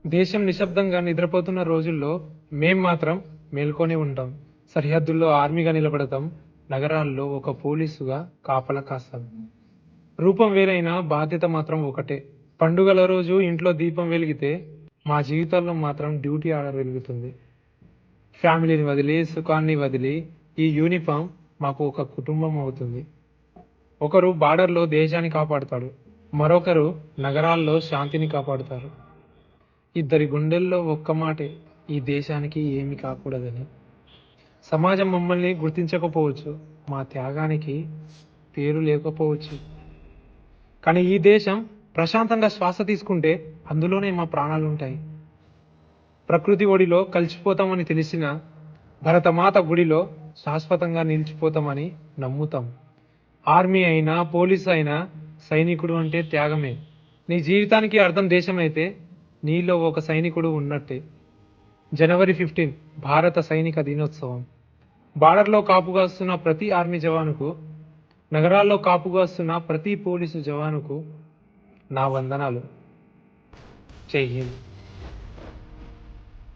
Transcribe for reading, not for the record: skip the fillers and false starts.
దేశం నిశ్శబ్దంగా నిద్రపోతున్న రోజుల్లో మేం మాత్రం మేల్కొని ఉంటాం. సరిహద్దుల్లో ఆర్మీగా నిలబడతాం. నగరాల్లో ఒక పోలీసుగా కాపలా కాస్తాం. రూపం వేరైనా బాధ్యత మాత్రం ఒకటే. పండుగల రోజు ఇంట్లో దీపం వెలిగితే మా జీవితాల్లో మాత్రం డ్యూటీ ఆర్డర్ వెలుగుతుంది. ఫ్యామిలీని వదిలి, సుఖాన్ని వదిలి ఈ యూనిఫామ్ మాకు ఒక కుటుంబం అవుతుంది. ఒకరు బార్డర్లో దేశాన్ని కాపాడుతాడు, మరొకరు నగరాల్లో శాంతిని కాపాడుతారు. ఇద్దరి గుండెల్లో ఒక్క మాటే, ఈ దేశానికి ఏమి కాకూడదని. సమాజం మమ్మల్ని గుర్తించకపోవచ్చు, మా త్యాగానికి పేరు లేకపోవచ్చు, కానీ ఈ దేశం ప్రశాంతంగా శ్వాస తీసుకుంటే అందులోనే మా ప్రాణాలుంటాయి. ప్రకృతి ఒడిలో కలిసిపోతామని తెలిసిన భరతమాత గుడిలో శాశ్వతంగా నిలిచిపోతామని నమ్ముతాం. ఆర్మీ అయినా, పోలీస్ అయినా సైనికుడు అంటే త్యాగమే. నీ జీవితానికి అర్థం దేశమైతే నీలో ఒక సైనికుడు ఉన్నట్టే. జనవరి 15 భారత సైనిక దినోత్సవం. బార్డర్లో కాపుగాస్తున్న ప్రతి ఆర్మీ జవానుకు, నగరాల్లో కాపుగాస్తున్న ప్రతి పోలీసు జవానుకు నా వందనాలు. జై హింద్.